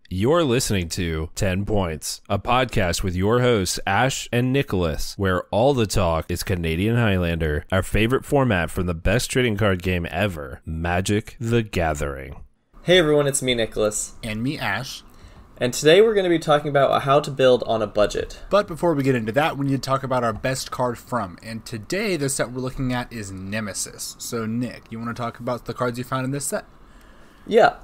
You're listening to 10 Points, a podcast with your hosts, Ash and Nicholas, where all the talk is Canadian Highlander, our favorite format from the best trading card game ever, Magic the Gathering. Hey everyone, it's me, Nicholas. And me, Ash. And today we're going to be talking about how to build on a budget. But before we get into that, we need to talk about our best card from. And today, the set we're looking at is Nemesis. So, Nick, you want to talk about the cards you found in this set? Yeah,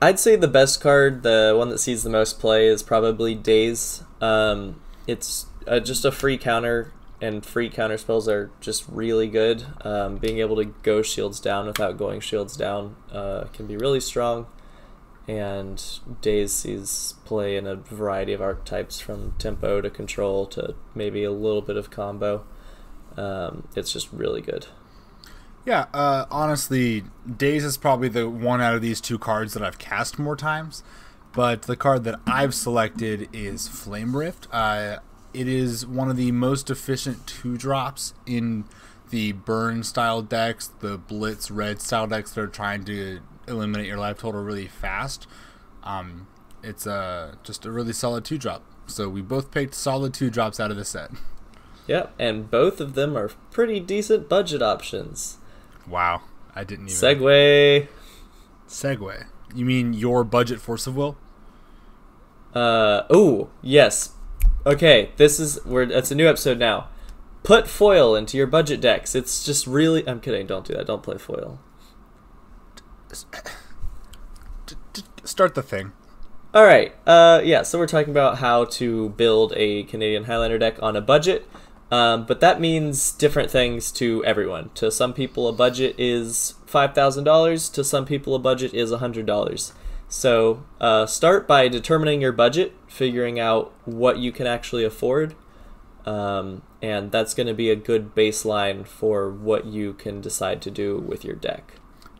I'd say the best card, the one that sees the most play, is probably Daze. It's just a free counter, and free counter spells are just really good. Being able to go shields down without going shields down can be really strong. And Daze sees play in a variety of archetypes, from tempo to control to maybe a little bit of combo. It's just really good. Yeah, honestly, Daze is probably the one out of these two cards that I've cast more times. But the card that I've selected is Flame Rift. It is one of the most efficient 2-drops in the burn style decks, the blitz red style decks that are trying to eliminate your life total really fast. It's just a really solid 2-drop. So we both picked solid 2-drops out of the set. Yeah, and both of them are pretty decent budget options. Wow, I didn't even... Segue. You mean your budget Force of Will? Oh, yes. Okay, it's a new episode now. Put foil into your budget decks. It's just really... I'm kidding, don't do that. Don't play foil. Start the thing. Alright, yeah, so we're talking about how to build a Canadian Highlander deck on a budget. But that means different things to everyone. To some people, a budget is $5,000. To some people, a budget is $100. So start by determining your budget, figuring out what you can actually afford. And that's going to be a good baseline for what you can decide to do with your deck.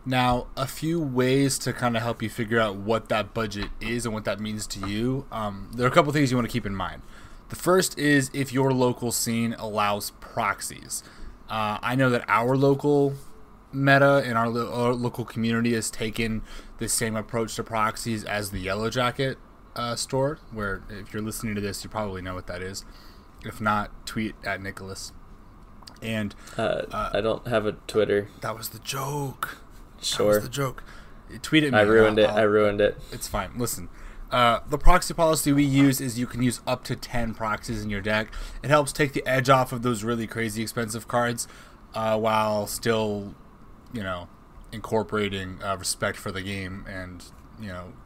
Now, a few ways to kind of help you figure out what that budget is and what that means to you. There are a couple things you want to keep in mind. The first is if your local scene allows proxies. I know that our local meta and our local community has taken the same approach to proxies as the Yellow Jacket store, where if you're listening to this, you probably know what that is. If not, tweet at Nicholas. And I don't have a Twitter. That was the joke. Sure. That was the joke. Tweet at me. I ruined it. It's fine. Listen. The proxy policy we use is you can use up to 10 proxies in your deck. It helps take the edge off of those really crazy expensive cards while still, incorporating respect for the game and,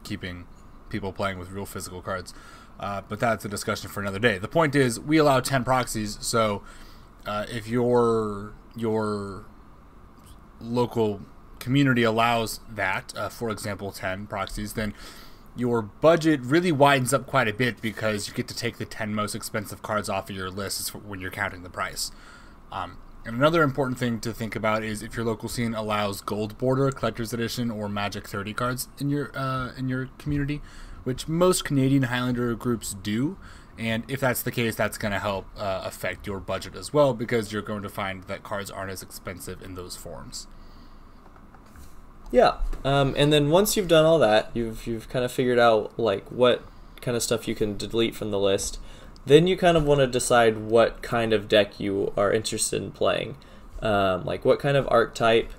keeping people playing with real physical cards. But that's a discussion for another day. The point is we allow 10 proxies, so if your local community allows that, for example, 10 proxies, then your budget really widens up quite a bit because you get to take the 10 most expensive cards off of your list when you're counting the price. And another important thing to think about is if your local scene allows Gold Border, Collector's Edition, or Magic 30 cards in your community, which most Canadian Highlander groups do. And if that's the case, that's going to help affect your budget as well, because you're going to find that cards aren't as expensive in those forms. Yeah, and then once you've done all that, you've kind of figured out like what kind of stuff you can delete from the list. Then you kind of want to decide what kind of deck you are interested in playing, like what kind of archetype,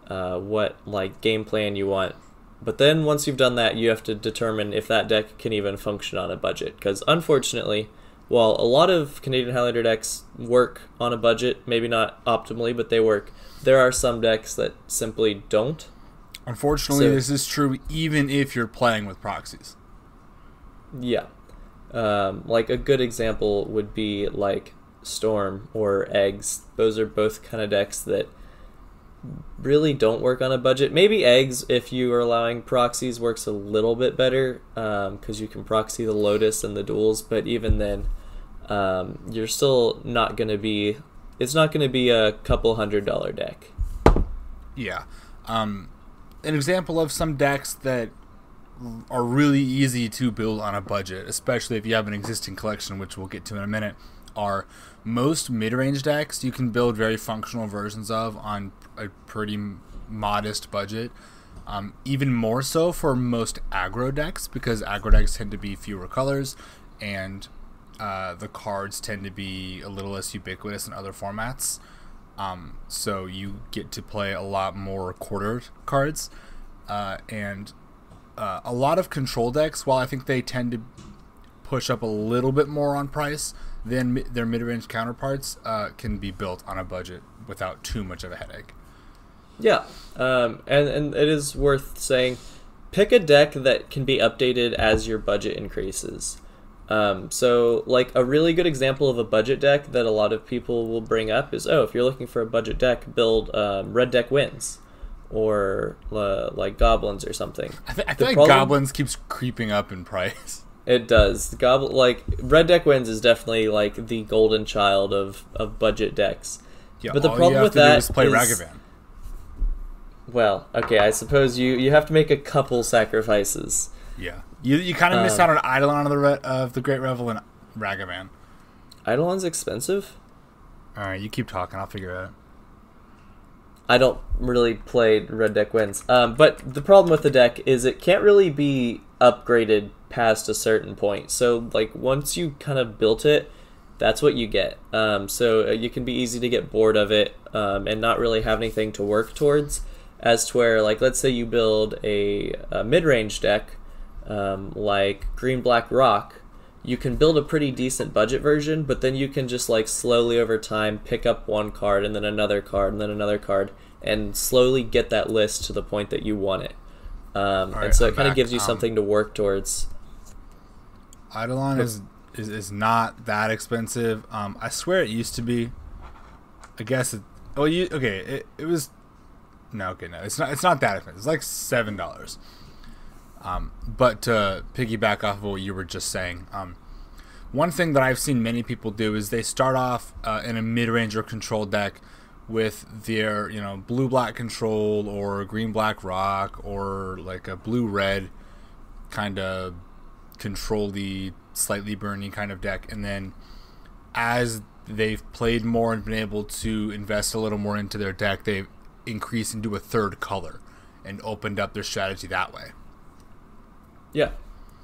what like game plan you want. But then once you've done that, you have to determine if that deck can even function on a budget. Because unfortunately, while a lot of Canadian Highlander decks work on a budget, maybe not optimally, but they work, there are some decks that simply don't. Unfortunately, this is true even if you're playing with proxies. Yeah. Like a good example would be like Storm or Eggs. Those are both kind of decks that really don't work on a budget. Maybe Eggs, if you are allowing proxies, works a little bit better because you can proxy the Lotus and the duels, but even then, you're still not going to be... It's not going to be a couple $100 deck. Yeah. An example of some decks that are really easy to build on a budget, especially if you have an existing collection, which we'll get to in a minute, are most mid-range decks you can build very functional versions of on a pretty modest budget. Even more so for most aggro decks, because aggro decks tend to be fewer colors, and the cards tend to be a little less ubiquitous in other formats. So you get to play a lot more quartered cards, and a lot of control decks, while I think they tend to push up a little bit more on price than their mid-range counterparts, can be built on a budget without too much of a headache. Yeah, and it is worth saying, pick a deck that can be updated as your budget increases. So, like, a really good example of a budget deck that a lot of people will bring up is, if you're looking for a budget deck, build Red Deck Wins, or like Goblins or something. I feel like Goblins keeps creeping up in price. It does. Red Deck Wins is definitely like the golden child of budget decks. Yeah, but the all problem you have with to do that is play is, Ragavan. well, okay, I suppose you have to make a couple sacrifices. Yeah, you kind of miss out on Eidolon of the Great Revel and Ragavan. Eidolon's expensive? All right, you keep talking. I'll figure it out. I don't really play Red Deck Wins. But the problem with the deck is it can't really be upgraded past a certain point. So, like, once you kind of built it, that's what you get. So you can be easy to get bored of it and not really have anything to work towards. As to where, like, let's say you build a mid-range deck like Green Black Rock, you can build a pretty decent budget version, but then you can just, like, slowly over time pick up one card and then another card and then another card and slowly get that list to the point that you want it. And so it kind of gives you something to work towards. Eidolon is not that expensive. I swear it used to be. I guess it. Oh, it was. No, it's not. It's not that expensive. It's like $7. But to piggyback off of what you were just saying, one thing that I've seen many people do is they start off in a mid-range or control deck with their, blue-black control or green-black rock or like a blue-red kind of control-y, slightly burning kind of deck. And then as they've played more and been able to invest a little more into their deck, they've increased into a third color and opened up their strategy that way. Yeah.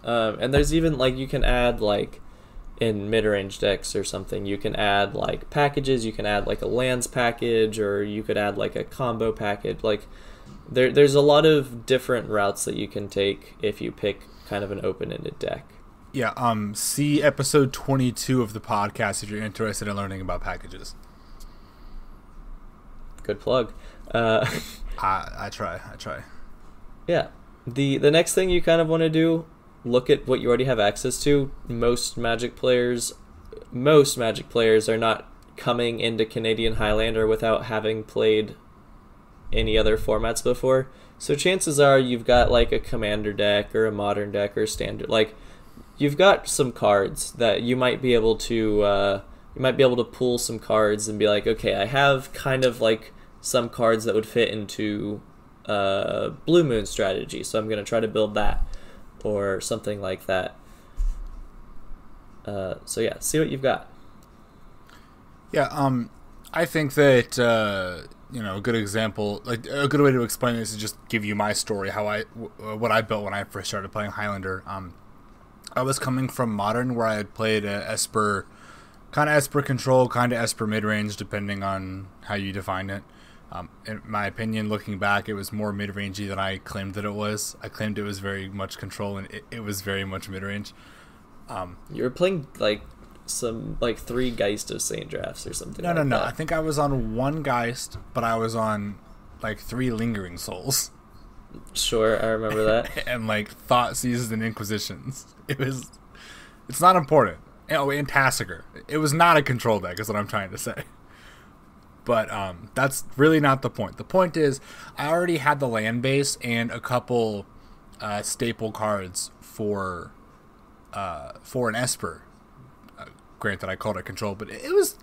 And there's even, like, you can add, like, in mid-range decks or something, you can add, like, packages. You can add, like, a lands package, or you could add, like, a combo package. Like, there's a lot of different routes that you can take if you pick kind of an open-ended deck. Yeah, see episode 22 of the podcast if you're interested in learning about packages. Good plug. I try. Yeah. The next thing you kind of want to do, look at what you already have access to. Most Magic players are not coming into Canadian Highlander without having played any other formats before. So chances are you've got, like, a Commander deck or a Modern deck or Standard. Like, you've got some cards that you might be able to pull some cards and be like, okay, I have kind of like some cards that would fit into Blue Moon strategy, so I'm going to try to build that or something like that. So yeah, see what you've got. Yeah, I think that a good example, like a good way to explain this is just give you my story, what I built when I first started playing Highlander. I was coming from Modern, where I had played Esper, kind of Esper control, kind of Esper mid-range, depending on how you define it. In my opinion, looking back, it was more mid-rangey than I claimed that it was. I claimed it was very much control, and it was very much mid-range. You were playing like some 3 Geist of Saint drafts or something. No. I think I was on 1 Geist, but I was on like 3 Lingering Souls. Sure, I remember that. And like Thought Seizes and Inquisitions. It's not important. Oh, and Tassiger. It was not a control deck, is what I'm trying to say. But that's really not the point. The point is, I already had the land base and a couple staple cards for an Esper. Granted, I called it control, but it was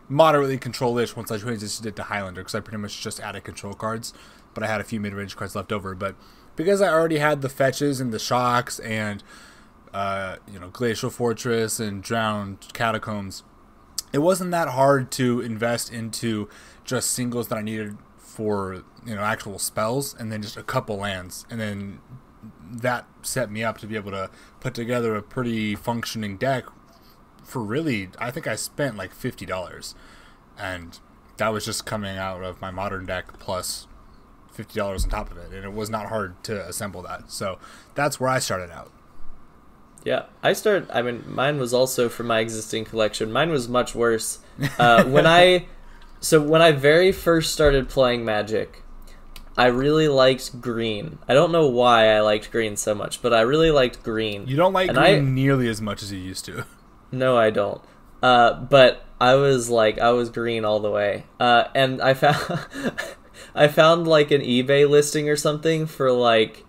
moderately control-ish once I transitioned it to Highlander, because I pretty much just added control cards, but I had a few mid-range cards left over. But because I already had the fetches and the shocks and Glacial Fortress and Drowned Catacombs, it wasn't that hard to invest into just singles that I needed for, you know, actual spells, and then just a couple lands, and then that set me up to be able to put together a pretty functioning deck for really, I think I spent like $50, and that was just coming out of my modern deck plus $50 on top of it, and it was not hard to assemble that. So that's where I started out. Yeah, I mean, mine was also from my existing collection. Mine was much worse. When I very first started playing Magic, I really liked green. I don't know why I liked green so much, but I really liked green. You don't like green nearly as much as you used to. No, I don't. But I was green all the way. And I found I found like an eBay listing or something for like,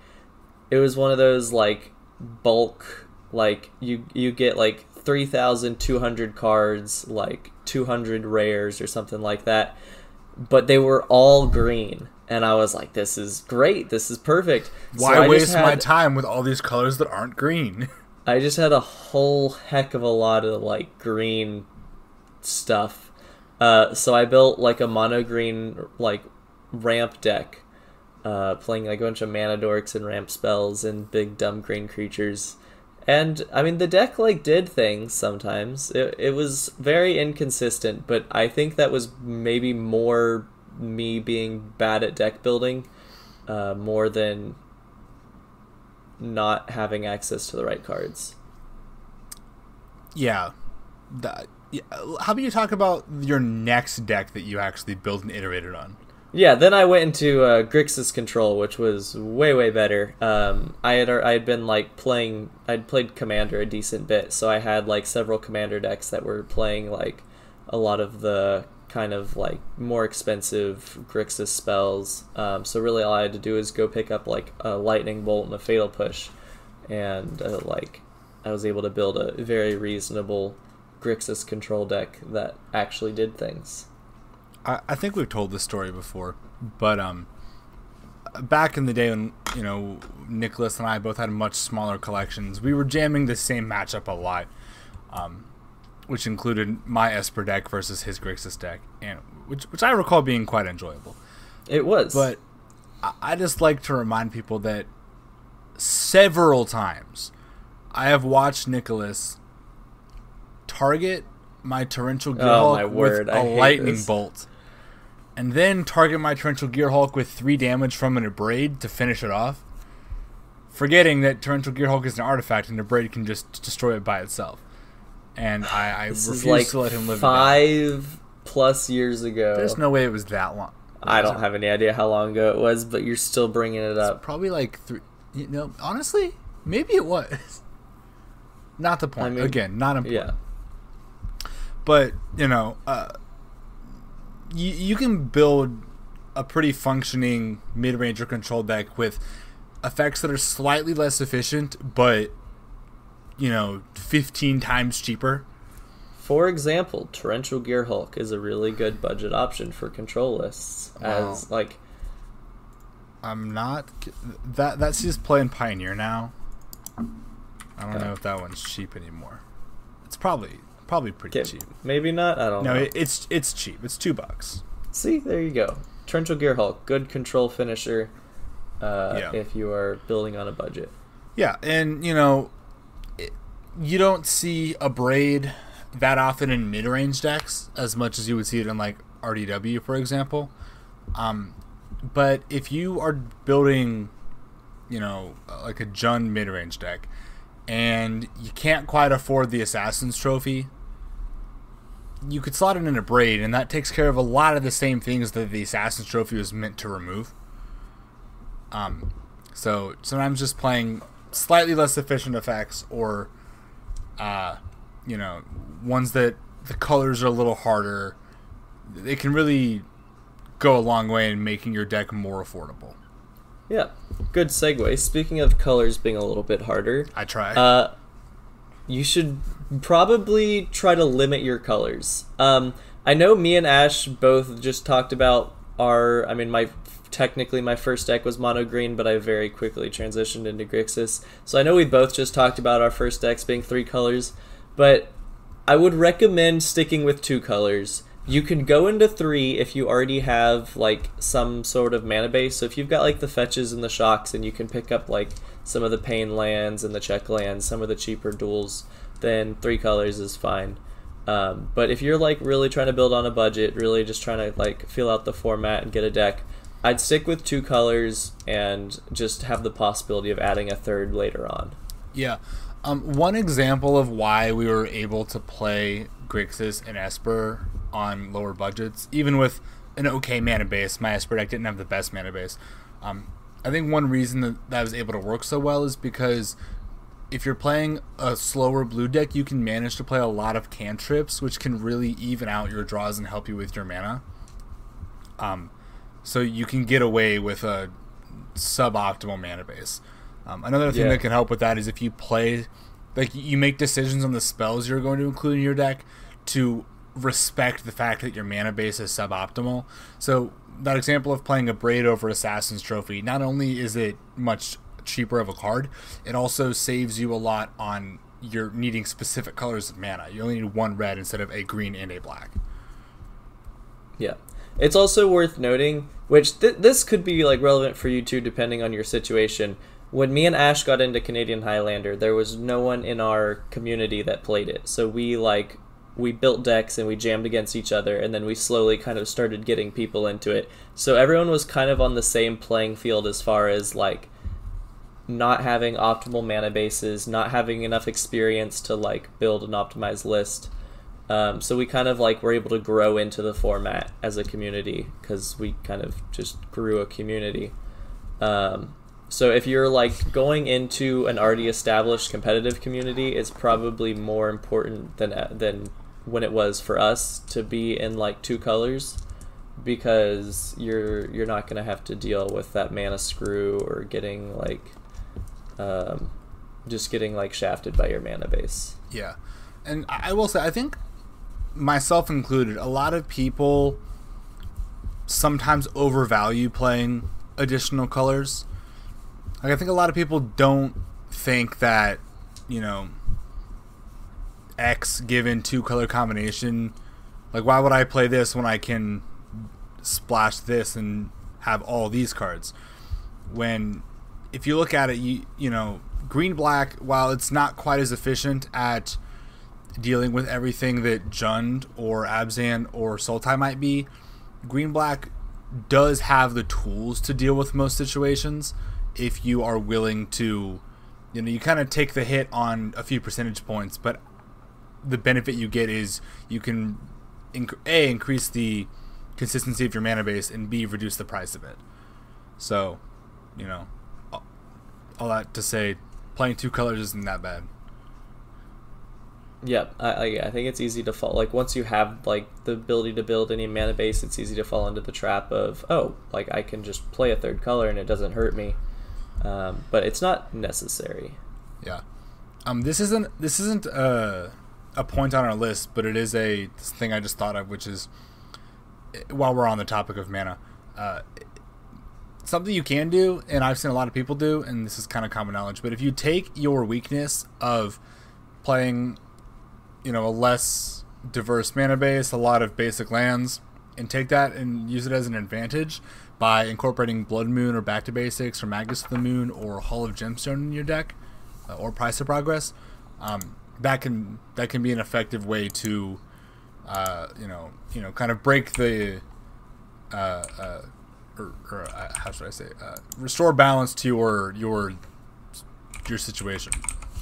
it was one of those like bulk, like you get like 3,200 cards, like 200 rares or something like that, but they were all green, and I was like, this is great, this is perfect. Why waste my time with all these colors that aren't green? I just had a whole heck of a lot of like green stuff, so I built like a mono green like ramp deck, playing like a bunch of mana dorks and ramp spells and big dumb green creatures. And I mean, the deck like did things sometimes. It was very inconsistent, but I think that was maybe more me being bad at deck building, more than not having access to the right cards. Yeah. How about you talk about your next deck that you actually built and iterated on? Yeah, then I went into Grixis Control, which was way better. I had been like playing. I'd played Commander a decent bit, so I had like several Commander decks that were playing like a lot of the kind of like more expensive Grixis spells. So really, all I had to do is go pick up like a Lightning Bolt and a Fatal Push, and like I was able to build a very reasonable Grixis Control deck that actually did things. I think we've told this story before, but back in the day when, you know, Nicholas and I both had much smaller collections, we were jamming the same matchup a lot, which included my Esper deck versus his Grixis deck, and which I recall being quite enjoyable. It was. But I just like to remind people that several times I have watched Nicholas target my Torrential Gearhulk with a Lightning Bolt, and then target my Torrential Gearhulk with 3 damage from an Abrade to finish it off, forgetting that Torrential Gearhulk is an artifact and Abrade can just destroy it by itself. And I refuse to let him live 5+ years ago. There's no way it was that long. I don't have any idea how long ago it was, but you're still bringing it up. Probably like 3. You know, honestly, maybe it was. Not the point. I mean, again, not important. Yeah. But, you know, you can build a pretty functioning mid-range or control deck with effects that are slightly less efficient, but, you know, 15 times cheaper. For example, Torrential Gearhulk is a really good budget option for control lists. Wow. As like, I'm not that's just playing Pioneer now. I don't know if that one's cheap anymore. It's probably pretty cheap. Maybe not. I don't know. No, it's cheap. It's $2. See, there you go. Torrential Gearhulk, good control finisher. If you are building on a budget. Yeah, and you know, you don't see Abrade that often in mid-range decks as much as you would see it in like RDW, for example. But if you are building, you know, like a Jund mid-range deck, and you can't quite afford the Assassin's Trophy, you could slot it in a Braid, and that takes care of a lot of the same things that the Assassin's Trophy was meant to remove. So sometimes just playing slightly less efficient effects, or you know, ones that the colors are a little harder, they can really go a long way in making your deck more affordable. Yeah, good segue. Speaking of colors being a little bit harder, I try. You should probably try to limit your colors. I know me and Ash both just talked about technically my first deck was mono green, but I very quickly transitioned into Grixis. So I know we both just talked about our first decks being 3 colors, but I would recommend sticking with 2 colors You can go into 3 if you already have like some sort of mana base. So if you've got like the fetches and the shocks, and you can pick up like some of the pain lands and the check lands, some of the cheaper duels, then 3 colors is fine. But if you're like really trying to build on a budget, really just trying to like feel out the format and get a deck, I'd stick with 2 colors and just have the possibility of adding a third later on. Yeah. One example of why we were able to play Grixis and Esper on lower budgets, even with an okay mana base. My Esper deck didn't have the best mana base. I think one reason that was able to work so well is because if you're playing a slower blue deck, you can manage to play a lot of cantrips, which can really even out your draws and help you with your mana. So you can get away with a suboptimal mana base. Another thing that can help with that is if you play, like, you make decisions on the spells you're going to include in your deck to respect the fact that your mana base is suboptimal. So that example of playing a Braid over Assassin's Trophy, not only is it much cheaper of a card, it also saves you a lot on your needing specific colors of mana. You only need 1 red instead of a green and a black. Yeah. It's also worth noting, which this could be like relevant for you too, depending on your situation. When me and Ash got into Canadian Highlander, there was no one in our community that played it. So we built decks and we jammed against each other, and then we slowly kind of started getting people into it. So everyone was kind of on the same playing field as far as like not having optimal mana bases, not having enough experience to like build an optimized list. So we kind of like were able to grow into the format as a community because we kind of just grew a community. So if you're like going into an already established competitive community, it's probably more important than when it was for us to be in like 2 colors, because you're not gonna have to deal with that mana screw or getting like just getting like shafted by your mana base. Yeah, and I will say, I think, myself included, a lot of people sometimes overvalue playing additional colors. Like, I think a lot of people don't think that, you know, X given 2 color combination, like, why would I play this when I can splash this and have all these cards? When, if you look at it, you know, green black, while it's not quite as efficient at dealing with everything that Jund or Abzan or Sultai might be, green black does have the tools to deal with most situations if you are willing to, you know, you kind of take the hit on a few percentage points, but the benefit you get is you can A, increase the consistency of your mana base, and B, reduce the price of it. So, you know, all that to say, playing 2 colors isn't that bad. Yeah, I think it's easy to fall, like, once you have like the ability to build any mana base, it's easy to fall into the trap of, oh, like, I can just play a 3rd color and it doesn't hurt me. But it's not necessary. Yeah. This isn't a point on our list, but it is a thing I just thought of, which is, while we're on the topic of mana, something you can do, and I've seen a lot of people do, and this is kind of common knowledge, but if you take your weakness of playing, you know, a less diverse mana base, a lot of basic lands, and take that and use it as an advantage by incorporating Blood Moon or Back to Basics or Magus of the Moon or Hall of Gemstone in your deck, or Price of Progress, that can be an effective way to kind of break the how should I say, restore balance to your situation.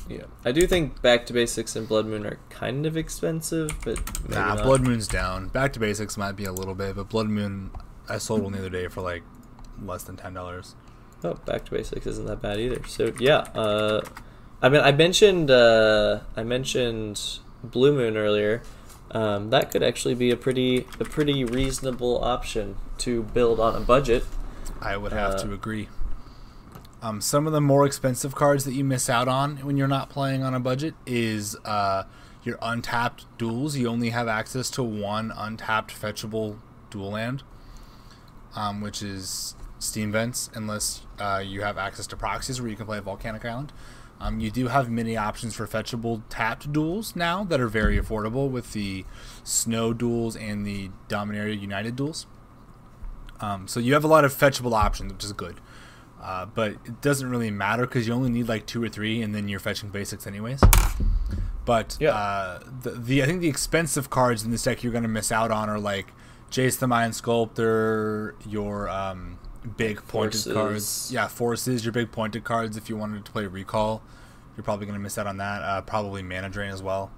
Yeah, I do think Back to Basics and Blood Moon are kind of expensive, but maybe not. Blood Moon's down. Back to Basics might be a little bit, but Blood Moon, I sold one the other day for like less than $10. Oh, Back to Basics isn't that bad either. So yeah, I mean, I mentioned Blue Moon earlier. That could actually be a pretty reasonable option to build on a budget. I would have to agree. Some of the more expensive cards that you miss out on when you're not playing on a budget is your untapped duels. You only have access to 1 untapped fetchable dual land, which is Steam Vents, unless you have access to proxies where you can play Volcanic Island. You do have many options for fetchable tapped duels now that are very affordable with the Snow duels and the Dominaria United duels. So you have a lot of fetchable options, which is good. But it doesn't really matter because you only need like 2 or 3, and then you're fetching basics anyways. But I think the expensive cards in this deck you're going to miss out on are like Jace the Mind Sculptor, your big pointed cards. Yeah, Forces, your big pointed cards. If you wanted to play Recall, you're probably going to miss out on that. Probably Mana Drain as well.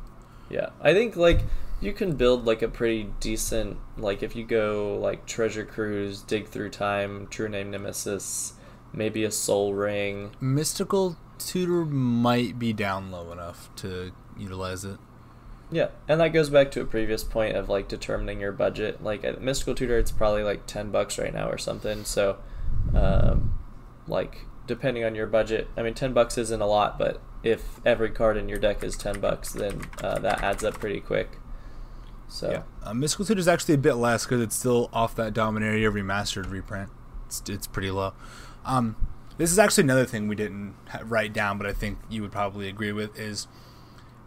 Yeah, I think like you can build like a pretty decent, like if you go like Treasure Cruise, Dig Through Time, True Name Nemesis, maybe a Soul Ring. Mystical Tutor might be down low enough to utilize it. Yeah, and that goes back to a previous point of like determining your budget. Like at Mystical Tutor, it's probably like $10 right now or something. So, like depending on your budget, I mean, $10 isn't a lot, but if every card in your deck is $10, then that adds up pretty quick. So yeah, Mystical Tutor is actually a bit less because it's still off that Dominaria remastered reprint. It's pretty low. This is actually another thing we didn't write down, but I think you would probably agree with is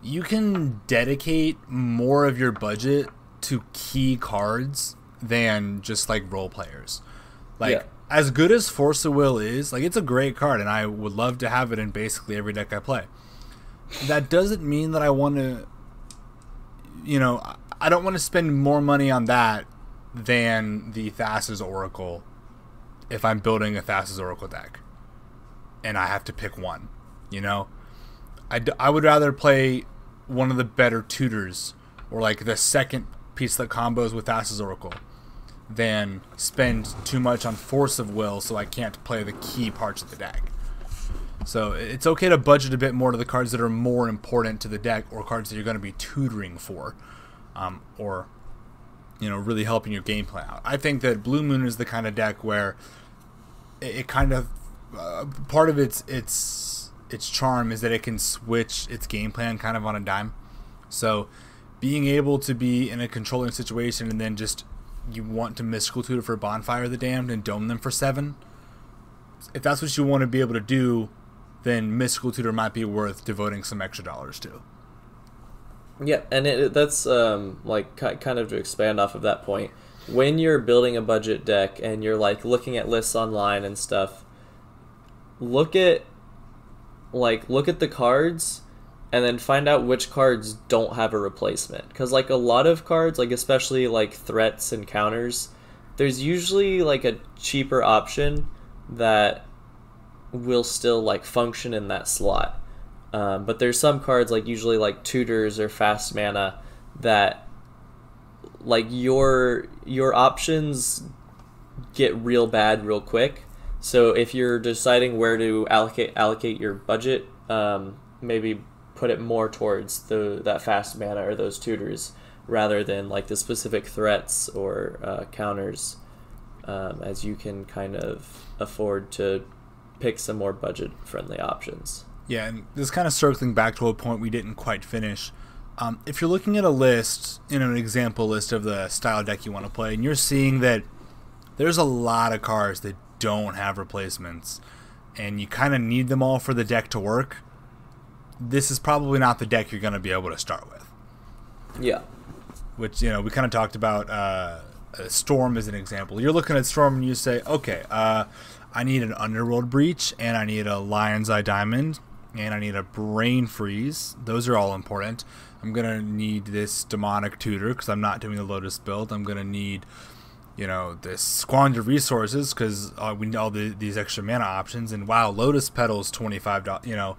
you can dedicate more of your budget to key cards than just like role players. Like as good as Force of Will is, like it's a great card and I would love to have it in basically every deck I play. That doesn't mean that I want to, I don't want to spend more money on that than the Thassa's Oracle if I'm building a Thassa's Oracle deck and I have to pick one, I would rather play one of the better tutors or like the second piece that combos with Thassa's Oracle than spend too much on Force of Will so I can't play the key parts of the deck. So it's okay to budget a bit more to the cards that are more important to the deck or cards that you're going to be tutoring for, or really helping your gameplay out. I think that Blue Moon is the kind of deck where it kind of part of its charm is that it can switch its game plan kind of on a dime. So being able to be in a controlling situation and then just you want to Mystical Tutor for Bonfire of the Damned and dome them for 7, if that's what you want to be able to do, then Mystical Tutor might be worth devoting some extra dollars to. Yeah, and that's like kind of to expand off of that point. When you're building a budget deck and you're like looking at lists online and stuff, look at the cards and then find out which cards don't have a replacement. Because like a lot of cards, like especially like threats and counters, there's usually like a cheaper option that will still like function in that slot. But there's some cards like usually like tutors or fast mana that like your options get real bad real quick. So if you're deciding where to allocate your budget, maybe put it more towards that fast mana or those tutors rather than like the specific threats or counters, as you can kind of afford to pick some more budget friendly options. Yeah, and this kind of circling back to a point we didn't quite finish. If you're looking at a list, an example list of the style deck you want to play, and you're seeing that there's a lot of cards that don't have replacements, and you kind of need them all for the deck to work, this is probably not the deck you're going to be able to start with. Yeah. Which, we kind of talked about Storm as an example. You're looking at Storm and you say, okay, I need an Underworld Breach, and I need a Lion's Eye Diamond, and I need a Brain Freeze. Those are all important. I'm going to need this Demonic Tutor because I'm not doing a Lotus build. I'm going to need, this Squander Resources because we need all these extra mana options. And wow, Lotus Petal's $25.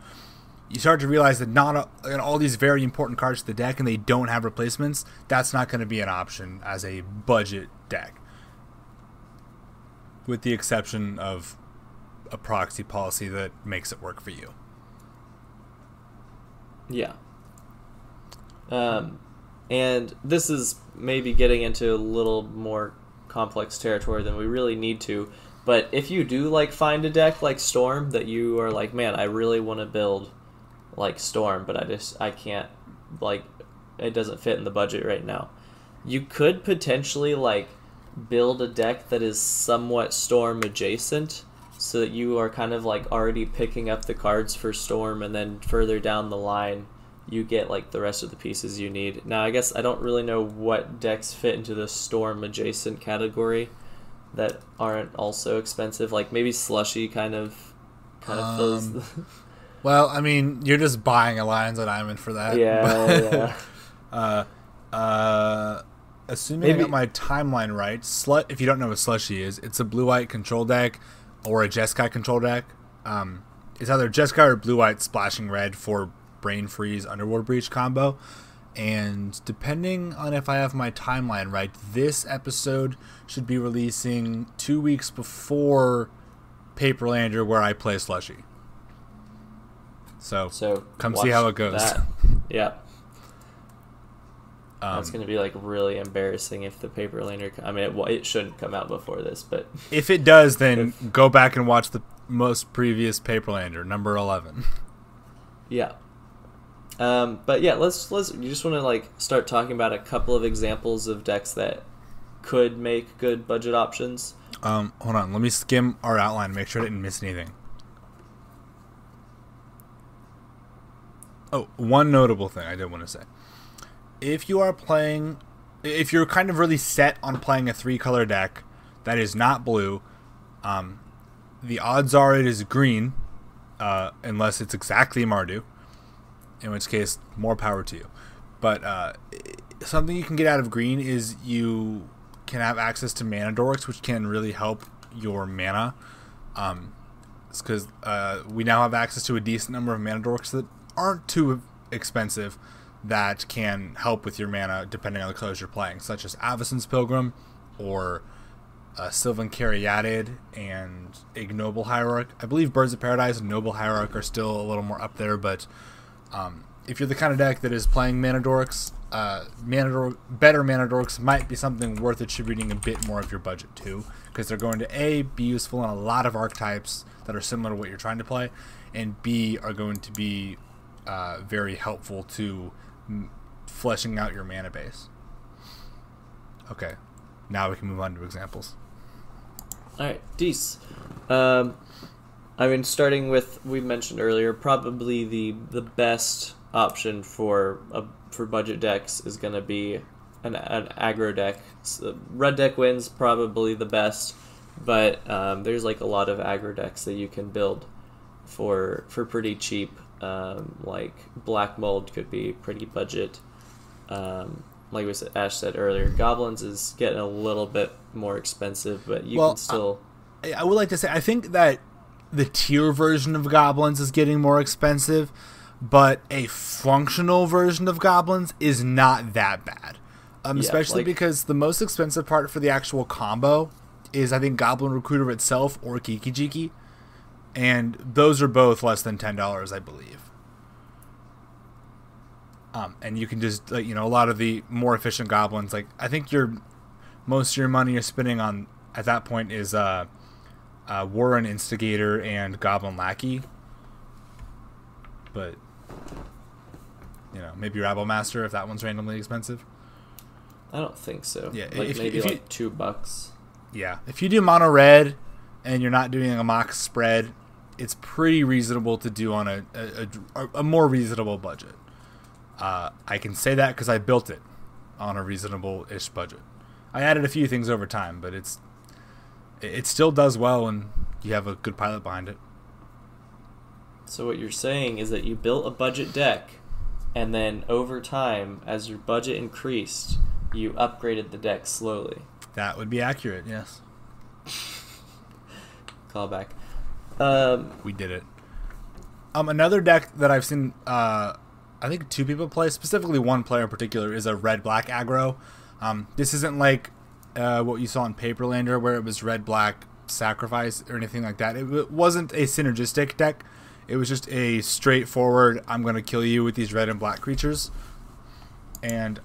You start to realize that not all these very important cards to the deck and they don't have replacements. That's not going to be an option as a budget deck, with the exception of a proxy policy that makes it work for you. Yeah. And this is maybe getting into a little more complex territory than we really need to, but if you do like find a deck like Storm that you are like, man, I really want to build like Storm, but I can't, like, it doesn't fit in the budget right now. You could potentially like build a deck that is somewhat Storm adjacent. so that you are kind of like already picking up the cards for Storm, and then further down the line you get like the rest of the pieces you need. Now I guess I don't really know what decks fit into the Storm adjacent category that aren't also expensive. Like maybe Slushy kind of fills well, I mean, you're just buying Alliance on Diamond for that. yeah. Assuming I got my timeline right, if you don't know what Slushy is, it's a blue-white control deck or a Jeskai control deck. It's either Jeskai or blue-white splashing red for Brain Freeze Underworld Breach combo. And depending on if I have my timeline right, this episode should be releasing 2 weeks before Paperlander, where I play Slushy. So come see how it goes. Yeah. That's going to be like really embarrassing if the Paperlander. I mean, it shouldn't come out before this, but if it does, then go back and watch the most previous Paperlander, number 11. Yeah. But yeah, let's. You just want to like start talking about a couple of examples of decks that could make good budget options. Hold on, let me skim our outline and make sure I didn't miss anything. Oh, one notable thing I did want to say. If you're kind of really set on playing a 3-color deck that is not blue, the odds are it is green, unless it's exactly Mardu, in which case, more power to you. But something you can get out of green is you can have access to mana dorks, which can really help your mana. It's because we now have access to a decent number of mana dorks that aren't too expensive, that can help with your mana depending on the colors you're playing, such as Avacyn's Pilgrim or Sylvan Caryatid and Ignoble Hierarch. I believe Birds of Paradise and Noble Hierarch are still a little more up there, but if you're the kind of deck that is playing mana dorks, better mana dorks might be something worth attributing a bit more of your budget to, because they're going to be useful in a lot of archetypes that are similar to what you're trying to play, and B, are going to be very helpful to fleshing out your mana base. Okay, now we can move on to examples. Alright, Dees. I mean, starting with, we mentioned earlier, probably the best option for budget decks is going to be an aggro deck. So red deck wins probably the best, but there's like a lot of aggro decks that you can build for pretty cheap. Like Black Mold could be pretty budget. Like Ash said earlier, Goblins is getting a little bit more expensive, but you can still... I would like to say, I think that the tier version of Goblins is getting more expensive, but a functional version of Goblins is not that bad. Especially because the most expensive part for the actual combo is, I think, Goblin Recruiter itself or Kiki Jiki. And those are both less than $10, I believe. And you can just, a lot of the more efficient goblins, like, I think most of your money you're spending on at that point is Warren Instigator and Goblin Lackey. But, maybe Rabble Master if that one's randomly expensive. I don't think so. Yeah, maybe $2. Yeah, if you do mono red and you're not doing a mock spread, it's pretty reasonable to do on a more reasonable budget. I can say that because I built it on a reasonable-ish budget. I added a few things over time, but it still does well when you have a good pilot behind it. So what you're saying is that you built a budget deck, and then over time, as your budget increased, you upgraded the deck slowly. That would be accurate, yes. Callback. We did it. Another deck that I've seen, I think 2 people play, specifically one player in particular, is a red-black aggro. This isn't like what you saw in Paperlander, where it was red-black sacrifice or anything like that. It wasn't a synergistic deck. It was just a straightforward, I'm going to kill you with these red and black creatures. And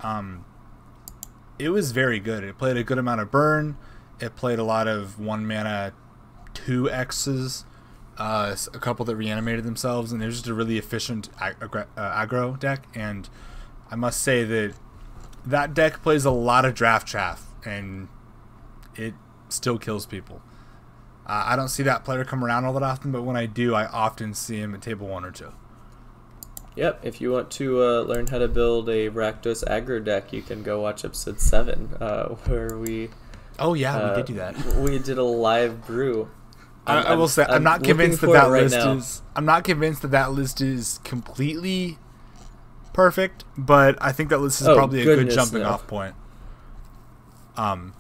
it was very good. It played a good amount of burn. It played a lot of 1-mana 2Xs. A couple that reanimated themselves, and it was just a really efficient aggro deck. And I must say that deck plays a lot of draft chaff, and it still kills people. I don't see that player come around all that often, but when I do, I often see him at table 1 or 2. Yep, if you want to learn how to build a Rakdos aggro deck, you can go watch episode 7, where we... Oh yeah, we did do that. We did a live brew. I will say, I'm not convinced I'm not convinced that list is completely perfect, but I think that list is probably a good jumping off point. And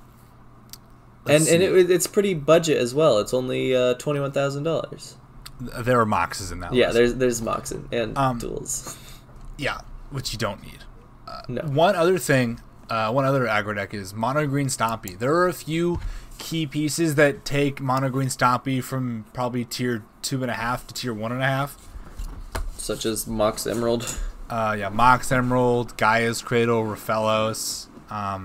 it's pretty budget as well. It's only $21,000. There are moxes in that list. Yeah, there's mox and duels. Yeah, which you don't need. No. One other aggro deck is Mono Green Stompy. There are a few key pieces that take Mono Green Stompy from probably tier 2.5 to tier 1.5. Such as Mox Emerald. Mox Emerald, Gaia's Cradle, Raphaelos. I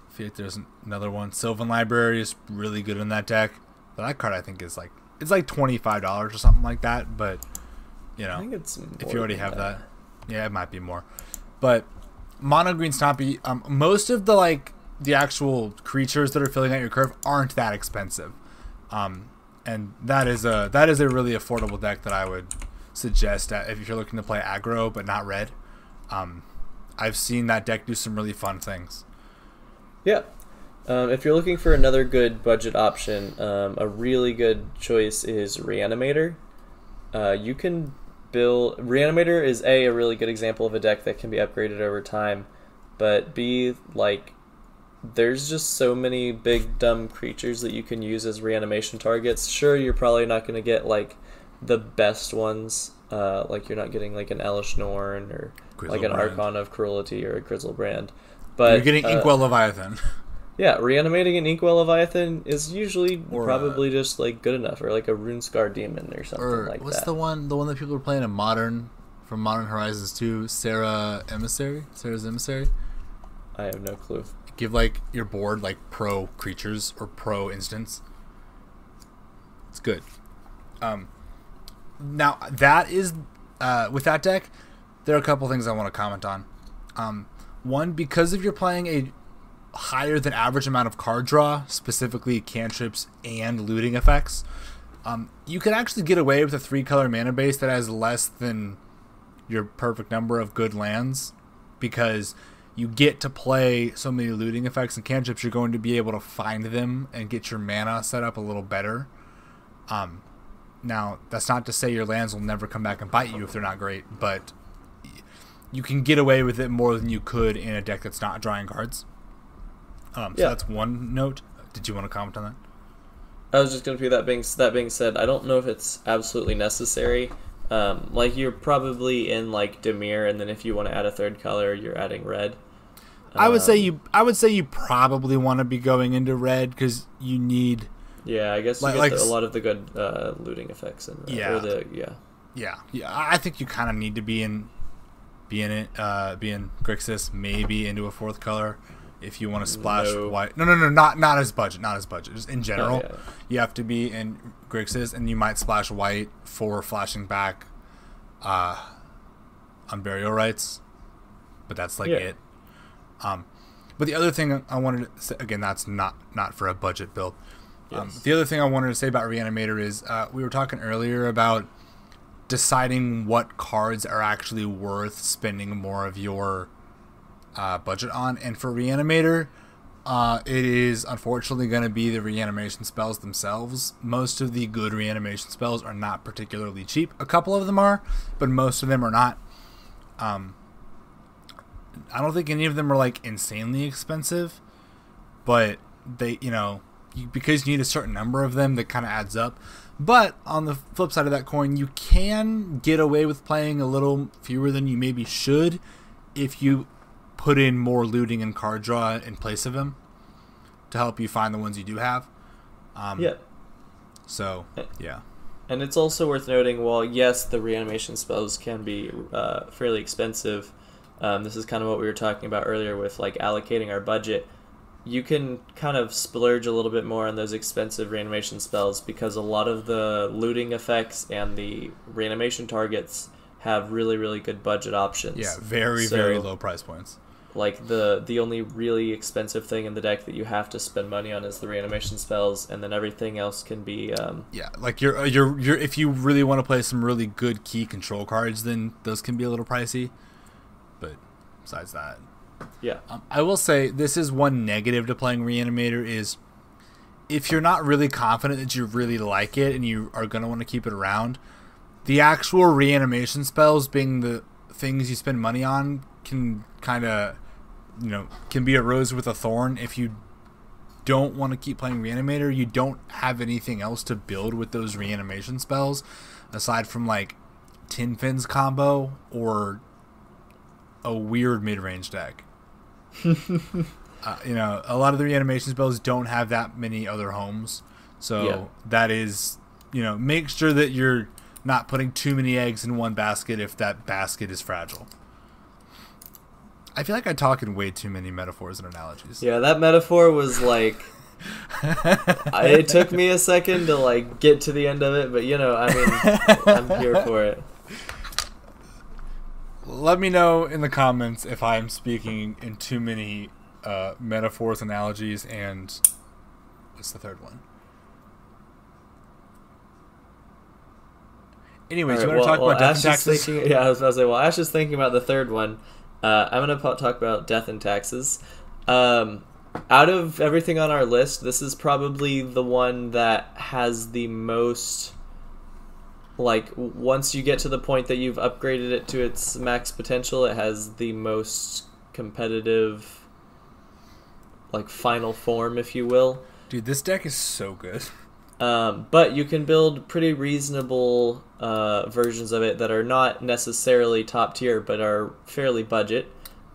feel like there's another one. Sylvan Library is really good in that deck. But that card I think is like $25 or something like that. But I think it's more if you already have that, yeah, it might be more. But Mono Green Stompy, most of the actual creatures that are filling out your curve aren't that expensive, and that is a really affordable deck that I would suggest if you're looking to play aggro but not red. I've seen that deck do some really fun things. Yeah. If you're looking for another good budget option, a really good choice is Reanimator. You can build... Reanimator is a really good example of a deck that can be upgraded over time, but B, there's just so many big, dumb creatures that you can use as reanimation targets. Sure, you're probably not going to get, the best ones. You're not getting, an Elish Norn or, an Archon of Cruelty or a Grizzlebrand. But you're getting Inkwell Leviathan. Yeah, reanimating an Inkwell Leviathan is usually probably just good enough, or a Runescar Demon or something like that. What's the one that people are playing in Modern Horizons 2? Sarah's Emissary? I have no clue. Give your board pro creatures or pro instants. It's good. Now that is with that deck, there are a couple things I want to comment on. One, because if you're playing a higher than average amount of card draw, specifically cantrips and looting effects, you can actually get away with a 3-color mana base that has less than your perfect number of good lands, because you get to play so many looting effects and cantrips. You're going to be able to find them and get your mana set up a little better. Now that's not to say your lands will never come back and bite you if they're not great, but you can get away with it more than you could in a deck that's not drawing cards. So that's one note. Did you want to comment on that? I was just going to be that being said, I don't know if it's absolutely necessary. You're probably in Dimir, and then if you want to add a third color, you're adding red. I would say you probably want to be going into red because you need. Yeah, I guess you get a lot of the good looting effects in red. Yeah. I think you kind of need to be in Grixis, maybe into a 4th color. If you want to splash white, no, not as budget. Just in general, you have to be in Grixis, and you might splash white for flashing back on burial rights, but that's it. But the other thing I wanted to say, again, that's not for a budget build. Yes. The other thing I wanted to say about Reanimator is we were talking earlier about deciding what cards are actually worth spending more of your budget on, and for Reanimator, it is unfortunately going to be the reanimation spells themselves. Most of the good reanimation spells are not particularly cheap. A couple of them are, but most of them are not. I don't think any of them are insanely expensive, but they, because you need a certain number of them, that kind of adds up. But on the flip side of that coin, you can get away with playing a little fewer than you maybe should if you put in more looting and card draw in place of them to help you find the ones you do have. So, yeah. And it's also worth noting, while yes, the reanimation spells can be fairly expensive, this is kind of what we were talking about earlier with allocating our budget. You can kind of splurge a little bit more on those expensive reanimation spells because a lot of the looting effects and the reanimation targets have really, really good budget options. Yeah, very low price points. like the only really expensive thing in the deck that you have to spend money on is the reanimation spells, and then everything else can be Yeah, like you're if you really want to play some really good key control cards, then those can be a little pricey. But besides that, yeah. I will say this is one negative to playing Reanimator is if you're not really confident that you really like it and you are going to want to keep it around, the actual reanimation spells being the things you spend money on can kind of, can be a rose with a thorn. If you don't want to keep playing Reanimator, you don't have anything else to build with those reanimation spells aside from like Tin Fins combo or a weird mid-range deck. A lot of the reanimation spells don't have that many other homes. So that is, make sure that you're not putting too many eggs in one basket if that basket is fragile. I feel like I talk in way too many metaphors and analogies. Yeah, that metaphor was like... it took me a second to like get to the end of it, but I'm here for it. Let me know in the comments if I'm speaking in too many metaphors, analogies, and what's the third one? Anyways, you want to talk about Death and Taxes? I was about to say, Ash is thinking about the third one. I'm going to talk about Death and Taxes. Out of everything on our list, this is probably the one that has the most... Like, once you get to the point that you've upgraded it to its max potential, it has the most competitive, like, final form, if you will. Dude, this deck is so good. But you can build pretty reasonable versions of it that are not necessarily top tier, but are fairly budget.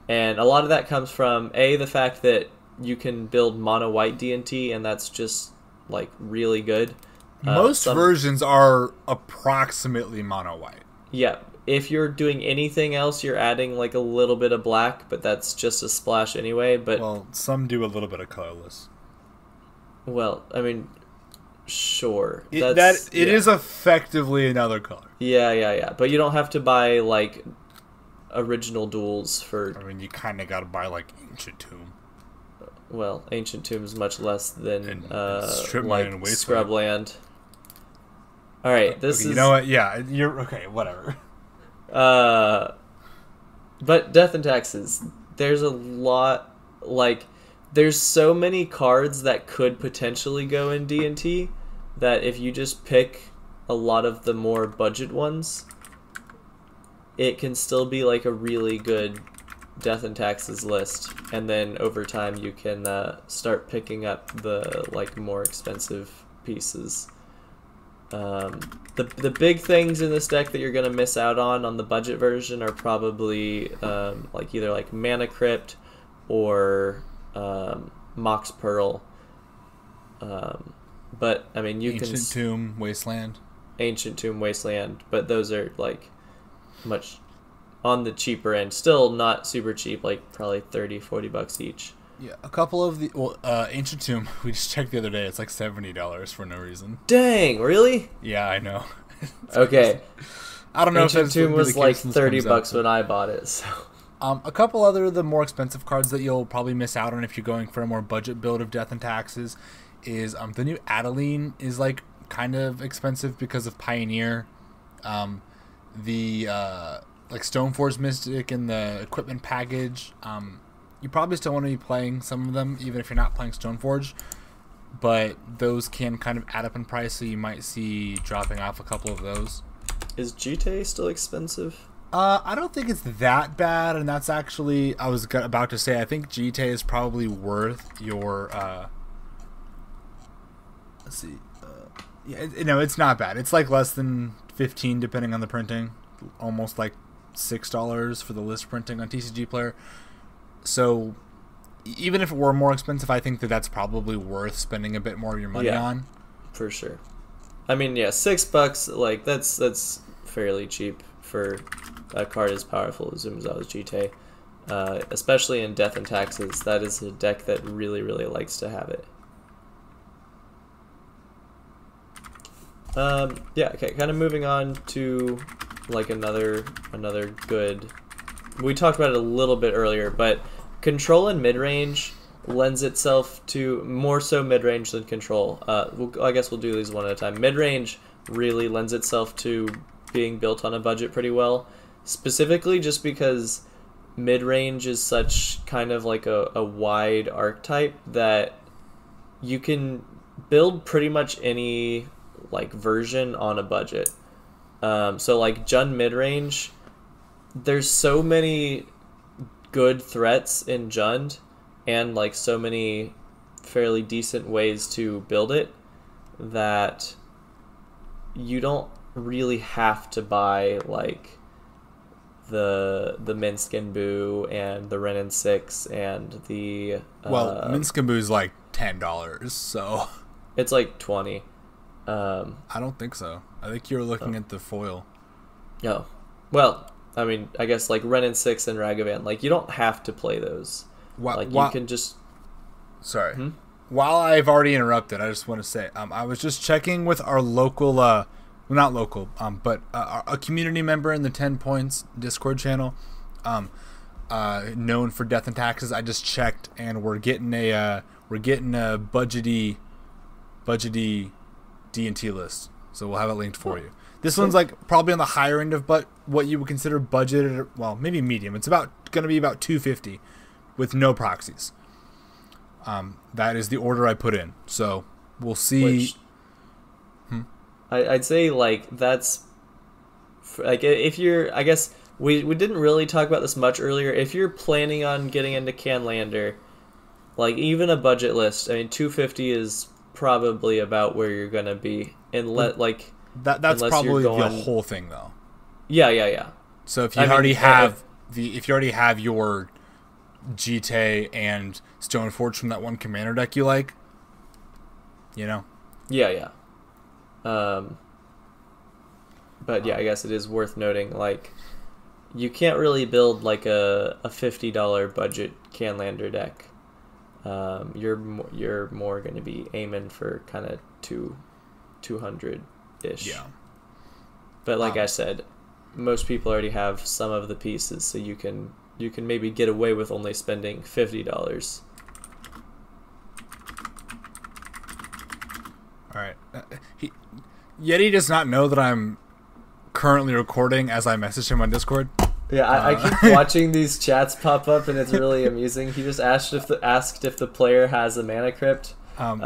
And a lot of that comes from, the fact that you can build mono white D&T, and that's just, like, really good. Most versions are approximately mono white. Yeah. If you're doing anything else, you're adding like a little bit of black, but that's just a splash anyway. But well, some do a little bit of colorless. Well, I mean, sure. It is effectively another color. Yeah. But you don't have to buy like original duels for... I mean, you kind of got to buy like Ancient Tomb. Well, Ancient Tomb is much less than like Scrubland. All right, this is... You know what? Yeah, you're... Okay, whatever. But Death and Taxes, there's a lot... Like, there's so many cards that could potentially go in D&T that if you just pick a lot of the more budget ones, it can still be, like, a really good Death and Taxes list. And then over time you can start picking up the, like, more expensive pieces. The big things in this deck that you're going to miss out on the budget version are probably like either like Mana Crypt or Mox Pearl. But I mean, Ancient Tomb Wasteland. Ancient Tomb Wasteland, but those are like much on the cheaper end. Still not super cheap, like probably $30-$40 each. Yeah, a couple of the Ancient Tomb we just checked the other day. It's like $70 for no reason. Dang, really? Yeah, I know. Okay. I don't know Ancient if Tomb was like $30 when I bought it. So. A couple other of the more expensive cards that you'll probably miss out on if you're going for a more budget build of Death and Taxes is the new Adeline is like kind of expensive because of Pioneer. The like Stoneforge Mystic and the equipment package. You probably still want to be playing some of them, even if you're not playing Stoneforge. But those can kind of add up in price, so you might see dropping off a couple of those. Is GTA still expensive? I don't think it's that bad, and that's actually, I was about to say, I think GTA is probably worth your, let's see, it's not bad. It's like less than 15 depending on the printing, almost like $6 for the list printing on TCG Player. So even if it were more expensive, I think that's probably worth spending a bit more of your money on. For sure. I mean, yeah, $6, like that's fairly cheap for a card as powerful as Umezawa's GTA. Especially in Death and Taxes, that is a deck that really, really likes to have it. Okay, kind of moving on to like another good... We talked about it a little bit earlier, but control and mid-range lends itself to more so mid-range than control. I guess we'll do these one at a time. Mid-range really lends itself to being built on a budget pretty well, specifically just because mid-range is such kind of like a wide archetype that you can build pretty much any like version on a budget. So like Jund mid-range, there's so many good threats in Jund and like so many fairly decent ways to build it that you don't really have to buy like the Minsk and Boo and the Ren and 6 and the Minsk and Boo is like $10, so it's like 20. I don't think so. I think you're looking at the foil. No. Well, I mean, I guess like Ren and 6 and Ragavan, like you don't have to play those. You can just. Sorry. While I've already interrupted, I just want to say I was just checking with our local, not local, but a community member in the 10 Points Discord channel, known for Death and Taxes. I just checked, and we're getting a budgety D&T list, so we'll have it linked for you. This one's like probably on the higher end of what you would consider budgeted, well, maybe medium. It's going to be about $250 with no proxies. That is the order I put in, so we'll see. I'd say like that's like if you're, I guess we didn't really talk about this much earlier. If you're planning on getting into Canlander, like even a budget list, I mean, $250 is probably about where you're gonna be, and that's probably the whole thing though. Yeah. So if you already have your Jite and Stoneforge from that one commander deck you like, you know. Yeah. But yeah, I guess it is worth noting, like, you can't really build like a $50 budget Canlander deck. You're more going to be aiming for kind of 200-ish. Yeah. But like I said, most people already have some of the pieces, so you can maybe get away with only spending $50. All right. Yeti does not know that I'm currently recording as I message him on Discord. Yeah, I keep watching these chats pop up, and it's really amusing. He just asked if the player has a mana crypt. I'm